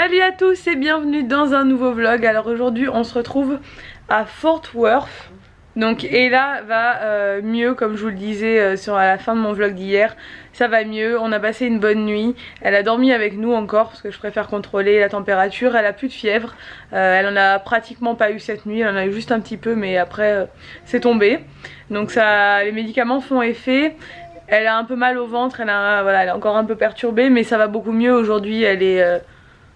Salut à tous et bienvenue dans un nouveau vlog. Alors aujourd'hui on se retrouve à Fort Worth. Donc Ella va mieux, comme je vous le disais à la fin de mon vlog d'hier. Ça va mieux, on a passé une bonne nuit. Elle a dormi avec nous encore parce que je préfère contrôler la température. Elle a plus de fièvre, elle en a pratiquement pas eu cette nuit. Elle en a eu juste un petit peu mais après c'est tombé. Donc ça, les médicaments font effet. Elle a un peu mal au ventre, elle est encore un peu perturbée mais ça va beaucoup mieux aujourd'hui. Elle est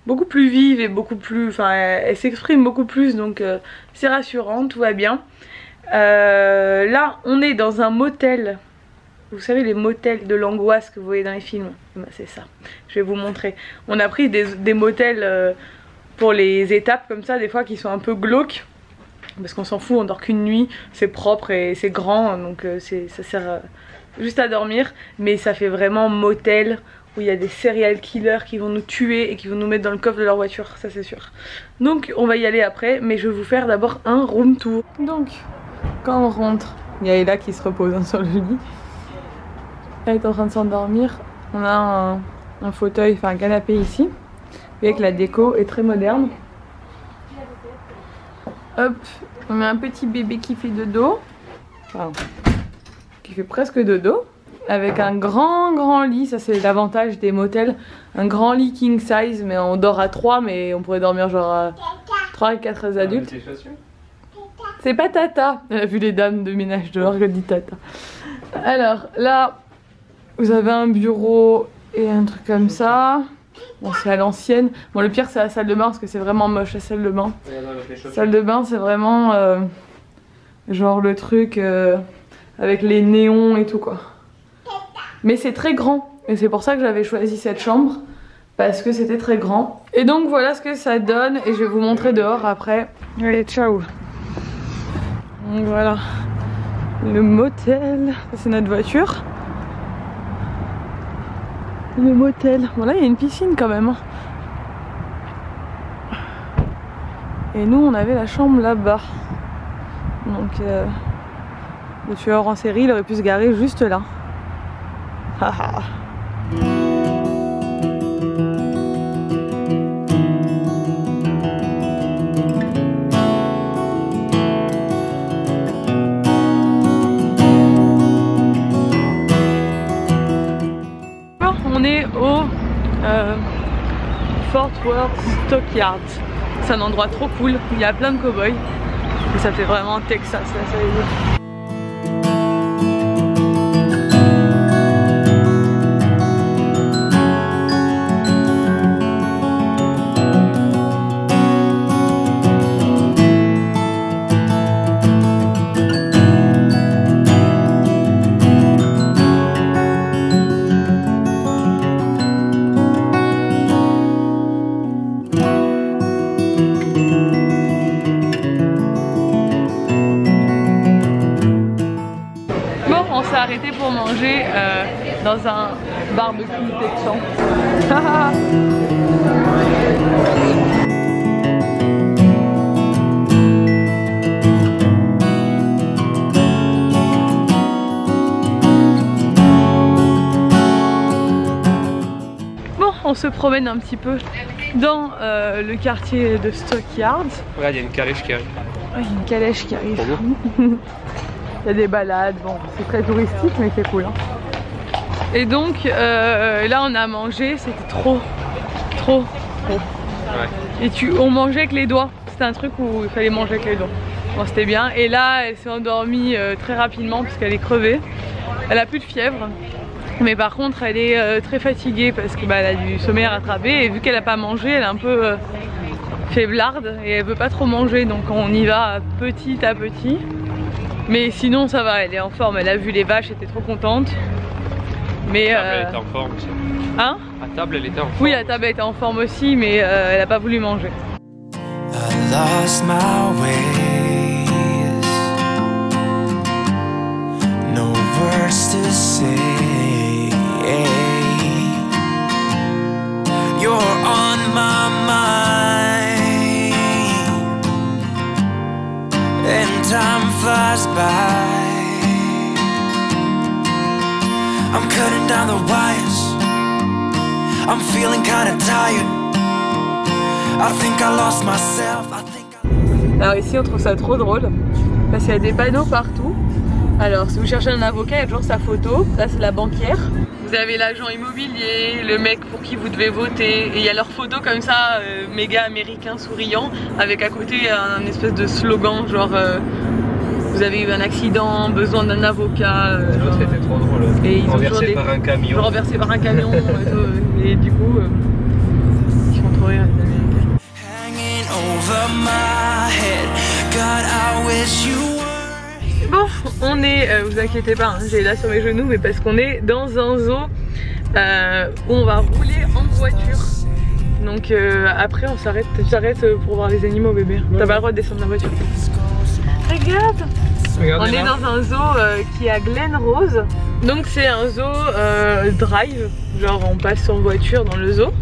beaucoup plus vive et beaucoup plus, enfin elle s'exprime beaucoup plus, donc c'est rassurant, tout va bien. Là on est dans un motel, vous savez les motels de l'angoisse que vous voyez dans les films, bah, c'est ça, je vais vous montrer. On a pris des motels pour les étapes comme ça, des fois qui sont un peu glauques, parce qu'on s'en fout, on dort qu'une nuit, c'est propre et c'est grand, donc ça sert juste à dormir, mais ça fait vraiment motel où il y a des serial killers qui vont nous tuer et qui vont nous mettre dans le coffre de leur voiture, ça c'est sûr. Donc on va y aller après, mais je vais vous faire d'abord un room tour. Donc quand on rentre, il y a Ella qui se repose sur le lit, elle est en train de s'endormir. On a un fauteuil, enfin un canapé ici, vous voyez que la déco est très moderne. Hop, on met un petit bébé qui fait dodo, enfin, qui fait presque dodo, avec un grand lit. Ça c'est l'avantage des motels, un grand lit king size, mais on dort à 3, mais on pourrait dormir genre à 3 et 4 adultes. C'est pas Tata, elle a vu les dames de ménage dehors, je dis Tata. Alors là vous avez un bureau et un truc comme ça. Bon c'est à l'ancienne. Bon le pire c'est la salle de bain parce que c'est vraiment moche la salle de bain. Salle de bain c'est vraiment genre le truc avec les néons et tout quoi. Mais c'est très grand et c'est pour ça que j'avais choisi cette chambre, parce que c'était très grand. Et donc voilà ce que ça donne et je vais vous montrer dehors après. Allez ciao. Donc voilà le motel, c'est notre voiture. Le motel, bon là il y a une piscine quand même. Et nous on avait la chambre là-bas. Donc le tueur en série il aurait pu se garer juste là. Haha. On est au Fort Worth Stockyards. C'est un endroit trop cool, il y a plein de cow-boys et ça fait vraiment Texas là, ça veut dire. Arrêté pour manger dans un barbecue texan. Bon, on se promène un petit peu dans le quartier de Stockyards. Regarde, il y a une calèche qui arrive. Oh, il y a une calèche qui arrive. Il y a des balades, bon c'est très touristique mais c'est cool hein. Et donc là on a mangé, c'était trop. Ouais. Et on mangeait avec les doigts, c'était un truc où il fallait manger avec les doigts. Bon c'était bien, et là elle s'est endormie très rapidement parce qu'elle est crevée. Elle a plus de fièvre, mais par contre elle est très fatiguée parce que bah, elle a du sommeil à rattraper, et vu qu'elle a pas mangé elle est un peu faiblarde et elle veut pas trop manger, donc on y va petit à petit. Mais sinon ça va, elle est en forme, elle a vu les vaches, elle était trop contente. Mais à table elle était en forme aussi. Hein? À table elle était en forme. Oui, à table elle était en forme aussi, mais elle a pas voulu manger. I lost my ways. No words to say. You're on my mind. And time flies by. I'm cutting down the wires. I'm feeling kinda tired. I think I lost myself. I think I... Alors ici on trouve ça trop drôle parce qu'il y a des panneaux partout. Alors si vous cherchez un avocat, il y a toujours sa photo. Là c'est la banquière. Vous avez l'agent immobilier, le mec pour qui vous devez voter. Et il y a leur photo comme ça, méga américain souriant, avec à côté un espèce de slogan genre vous avez eu un accident, besoin d'un avocat. C'était trop drôle. Et ils ont renversé par un camion. Renversé par un camion. Et du coup, ils font trop rire les Américains. hanging over my head. God, I wish you were. Bon, on est, vous inquiétez pas, hein, j'ai là sur mes genoux, mais parce qu'on est dans un zoo où on va rouler en voiture. Donc après on s'arrête, tu t'arrêtes pour voir les animaux bébé. Ouais. T'as pas le droit de descendre de la voiture. Regarde, on est dans un zoo qui est à Glen Rose. Donc c'est un zoo drive, genre on passe en voiture dans le zoo.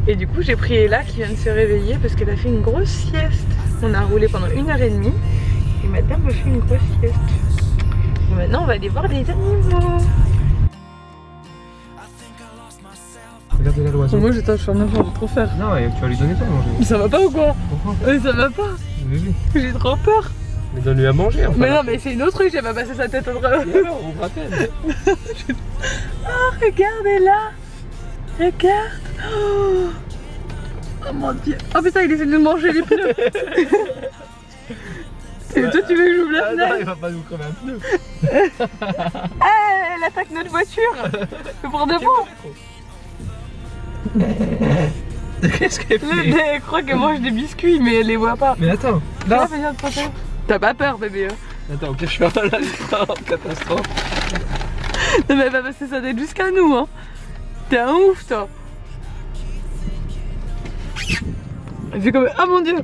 Et du coup j'ai pris Ella qui vient de se réveiller parce qu'elle a fait une grosse sieste. On a roulé pendant 1h30. Et madame me fait une grosse sieste. Et maintenant on va aller voir les animaux. Regardez la l'oiseau. Moi je suis en enfant, j'ai trop peur. Non, tu vas lui donner ça à manger. Mais ça va pas ou quoi? Pourquoi? Ça va pas. Oui. J'ai trop peur. Mais donne-lui à manger enfin. Mais non mais c'est une autre truc, j'ai pas passé sa tête au drap. On rappelle. Oh regardez là. Regarde. Oh mon dieu. Oh putain il essaie de nous manger les pneus. Et toi tu veux que j'ouvre la fenêtre? Non, il va pas nous crever un pneu. Elle attaque notre voiture. C'est pour de bon. Qu'est-ce qu'elle fait? Elle croit qu'elle mange des biscuits mais elle les voit pas. Mais attends, là. T'as pas peur bébé hein? Attends, ok, je suis en catastrophe. Non mais elle va passer sa tête jusqu'à nous hein. T'es un ouf toi. Elle fait comme... Ah mon dieu.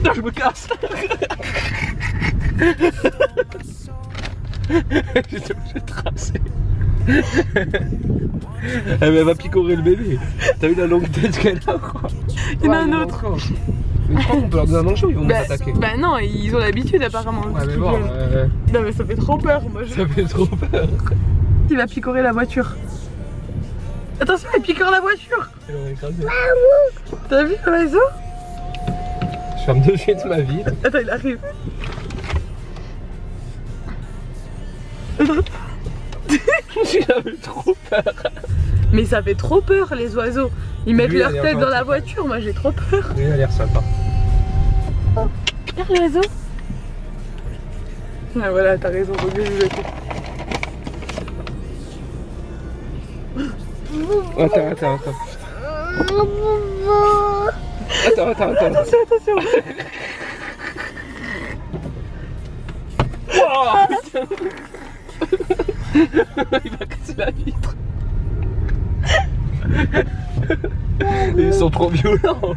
Non, je me casse. J'étais obligé de tracer. Elle va picorer le bébé. T'as vu la longue tête qu'elle a quoi? Il y en a un autre. Mais je crois qu'on peut leur donner un manchot, ils vont nous attaquer. Bah non, ils ont l'habitude apparemment. Ouais mais bon, non mais ça fait trop peur moi. Ça fait trop peur. Il va picorer la voiture. Attention, il picore la voiture. Elle aurait écrasé. T'as vu l'oiseau? Je ferme de suite ma vie. Attends, il arrive. J'avais trop peur. Mais ça fait trop peur les oiseaux. Ils mettent leur tête dans la voiture, moi j'ai trop peur. Lui il a l'air sympa. Regarde l'oiseau. Ah voilà, t'as raison, faut que je joue. Attends. Attends. Attention. Wow, putain. Il va casser la vitre. Ils sont trop violents.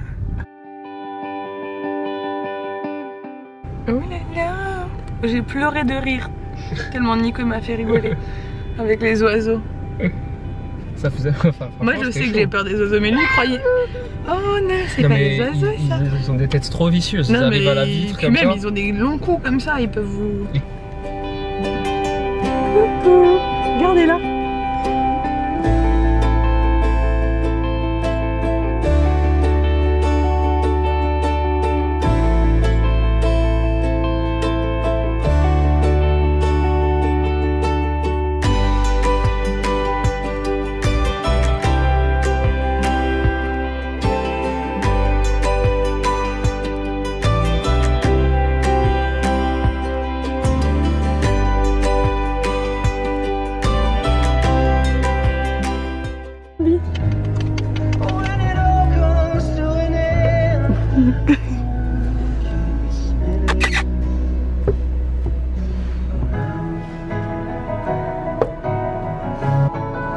Oh là là. J'ai pleuré de rire. Tellement Nico m'a fait rigoler. Avec les oiseaux. Ça faisait... Enfin, moi je sais que j'ai peur des oiseaux, mais lui il croyait... Oh non, c'est pas des oiseaux ça. Ils ont des têtes trop vicieuses, ils arrivent à la vitre comme même ça. ils ont des longs coups comme ça, ils peuvent vous... Coucou, regardez-la.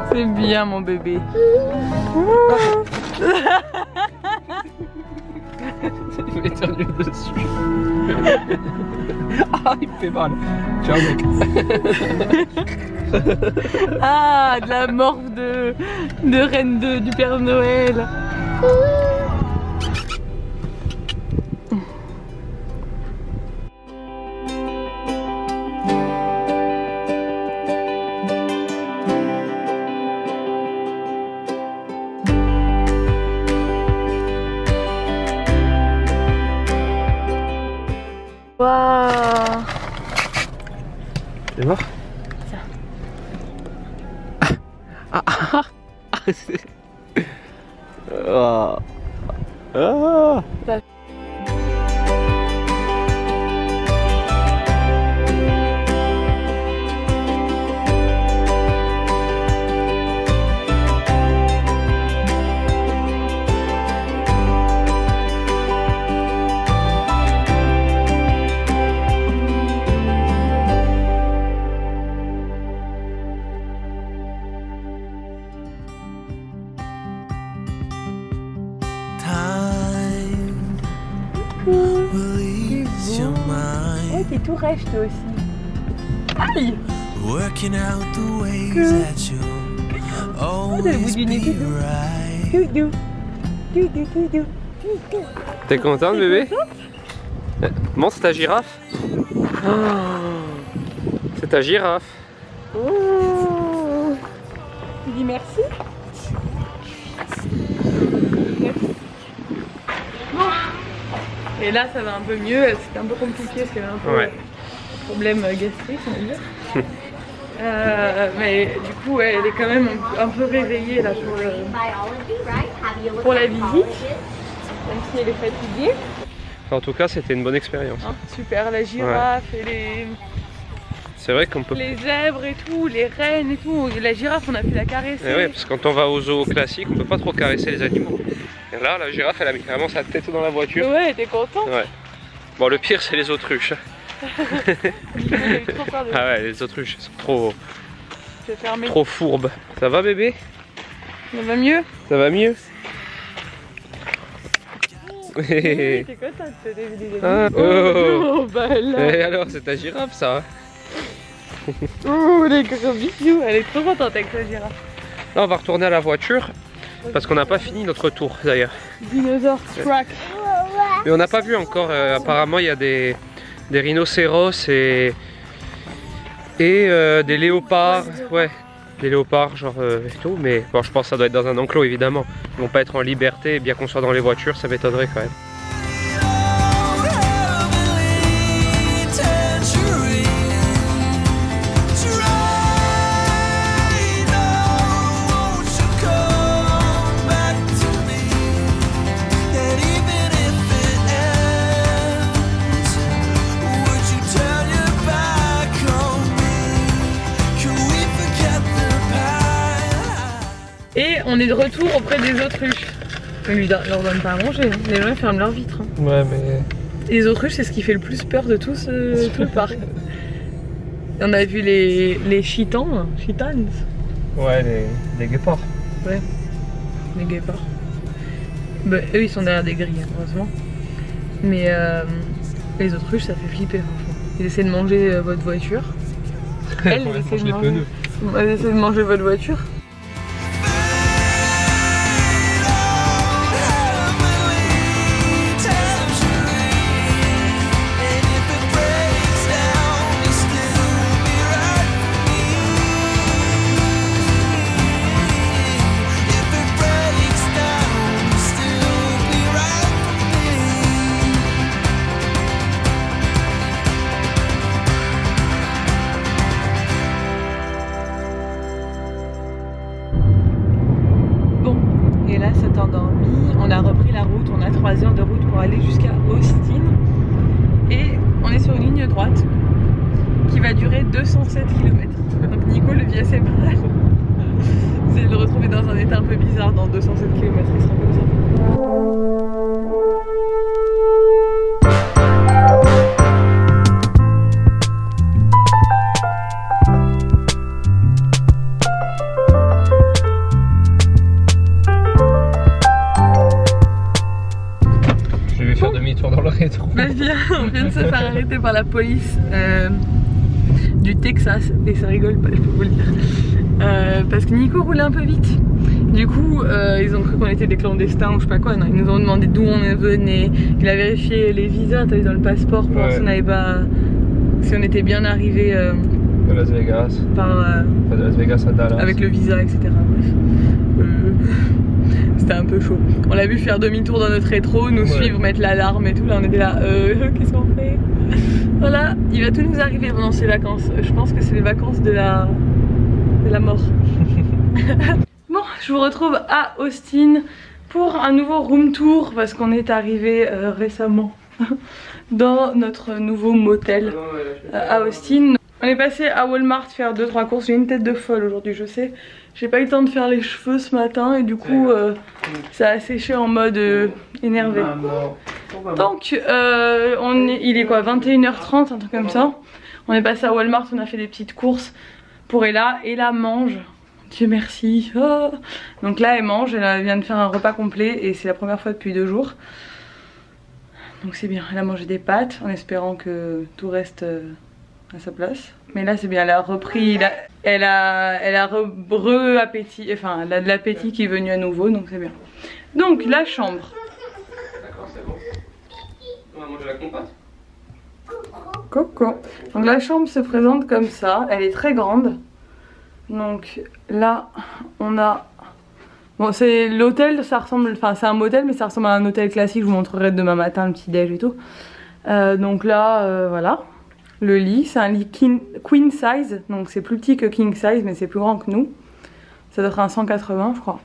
C'est bien mon bébé. Il m'éternue dessus. Ah, il me fait mal. Ciao mec. Ah, de la morve de reine du Père Noël. C'est mort? Ah. Ah. Oh, t'es tout rêve toi aussi. Aïe! Working out the ways that you'll always be right. Doudou. Doudou, doudou. T'es contente bébé? Montre ta girafe. Oh. C'est ta girafe. Oh. Tu dis merci? Merci. Bon. Et là ça va un peu mieux, c'était un peu compliqué parce qu'il y avait un peu ouais. Problème gastrique on va dire. Mais du coup ouais, elle est quand même un peu réveillée là pour la visite, même si elle est fatiguée. En tout cas c'était une bonne expérience. Hein, super, la girafe et les... C'est vrai qu'on peut... Les zèbres et tout, les rennes et tout, la girafe on a pu la caresser. Et ouais, parce que quand on va au zoo classique on peut pas trop caresser les animaux. Et là la girafe elle a mis carrément sa tête dans la voiture. Ouais, t'es content? Ouais. Bon le pire c'est les autruches. Ah ouais, les autruches sont trop fourbes. Ça va bébé? Ça va mieux? Ça va mieux? T'es contente de des vidéos? Ah, oh bah là. Et alors c'est ta girafe ça? Oh les gros bisous, elle est trop contente avec sa girafe. Là on va retourner à la voiture parce qu'on n'a pas fini notre tour d'ailleurs. Dinosaure track. Mais on n'a pas vu encore, apparemment il y a des rhinocéros et des léopards, ouais, des léopards genre et tout, mais bon je pense que ça doit être dans un enclos évidemment. Ils vont pas être en liberté, bien qu'on soit dans les voitures, ça m'étonnerait quand même. Et on est de retour auprès des autruches. On leur donne pas à manger, hein. Les gens ferment leurs vitres. Hein. Ouais mais... Les autruches c'est ce qui fait le plus peur de tout le parc. On a vu les chitans. Ouais, les guépards. Ouais, les guépards. Bah, eux ils sont derrière des grilles, heureusement. Mais les autruches ça fait flipper franchement. Ils essaient de manger votre voiture. Elles essaient de manger votre voiture. Et là c'est endormi, on a repris la route, on a 3 heures de route pour aller jusqu'à Austin. Et on est sur une ligne droite qui va durer 207 km. Donc Nico le vit assez mal. C'est de le retrouver dans un état un peu bizarre dans 207 km, il sera comme ça. Faire demi-tour dans le rétro. Bah viens, on vient de se faire arrêter par la police du Texas et ça rigole pas, je peux vous le dire. Parce que Nico roulait un peu vite. Du coup, ils ont cru qu'on était des clandestins ou je sais pas quoi. Non, ils nous ont demandé d'où on venait. Il a vérifié les visas, t'as vu dans le passeport pour voir si on n'avait pas, si on était bien arrivé de Las Vegas. De Las Vegas à Dallas. avec le visa, etc. Bref. C'était un peu chaud. On l'a vu faire demi-tour dans notre rétro, nous suivre, mettre l'alarme et tout. Là on était là, qu'est-ce qu'on fait? Voilà, il va tout nous arriver pendant ces vacances. Je pense que c'est les vacances de la mort. Bon, je vous retrouve à Austin pour un nouveau room tour parce qu'on est arrivé récemment dans notre nouveau motel à Austin. On est passé à Walmart faire 2-3 courses. J'ai une tête de folle aujourd'hui, je sais. J'ai pas eu le temps de faire les cheveux ce matin et du coup ça a séché en mode énervé. Donc il est quoi, 21h30, un truc comme ça. On est passé à Walmart, on a fait des petites courses pour Ella. Ella mange, Dieu merci. Oh. Donc là elle mange, elle vient de faire un repas complet et c'est la première fois depuis 2 jours. Donc c'est bien, elle a mangé des pâtes en espérant que tout reste à sa place. Mais là c'est bien, elle a repris, elle a re-appétit, enfin elle a de l'appétit qui est venu à nouveau, donc c'est bien. Donc la chambre. D'accord, c'est bon. On va manger la compote. Coco. Donc la chambre se présente comme ça, elle est très grande. Donc là on a... Bon c'est l'hôtel, ça ressemble, enfin c'est un motel mais ça ressemble à un hôtel classique, je vous montrerai demain matin le petit déj et tout. Donc là voilà. Le lit, c'est un lit queen size, donc c'est plus petit que king size, mais c'est plus grand que nous. Ça doit être un 180, je crois.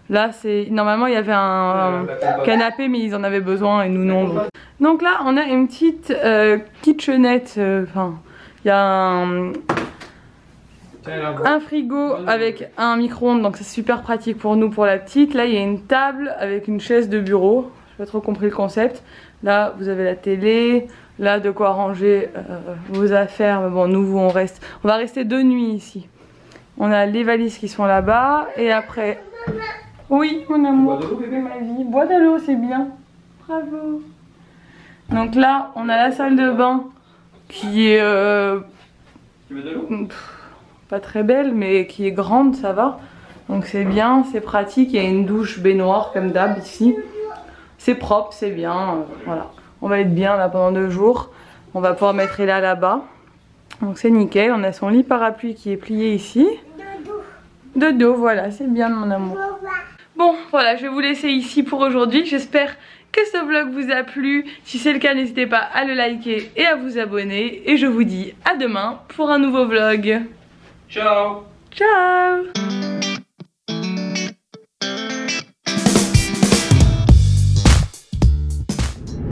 Là, c'est normalement il y avait un canapé, mais ils en avaient besoin et nous non. Donc là, on a une petite kitchenette. Enfin, il y a un frigo avec un micro-ondes, donc c'est super pratique pour nous, pour la petite. Là, il y a une table avec une chaise de bureau. Je n'ai pas trop compris le concept. Là, vous avez la télé. Là, de quoi ranger vos affaires. Mais bon, nous, on va rester 2 nuits ici. On a les valises qui sont là-bas. Et après... Oui, mon amour. Bois de l'eau, bébé, ma vie. Bois de l'eau, c'est bien. Bravo. Donc là, on a la salle de bain qui est... Tu veux de l'eau ? Pas très belle, mais qui est grande, ça va. Donc c'est bien, c'est pratique. Il y a une douche baignoire comme d'hab ici. C'est propre, c'est bien. Voilà. On va être bien là pendant 2 jours. On va pouvoir mettre Ella là-bas. Donc c'est nickel. On a son lit parapluie qui est plié ici. De dos, voilà, c'est bien mon amour. Bon, voilà, je vais vous laisser ici pour aujourd'hui. J'espère que ce vlog vous a plu. Si c'est le cas, n'hésitez pas à le liker et à vous abonner. Et je vous dis à demain pour un nouveau vlog. Ciao. Ciao.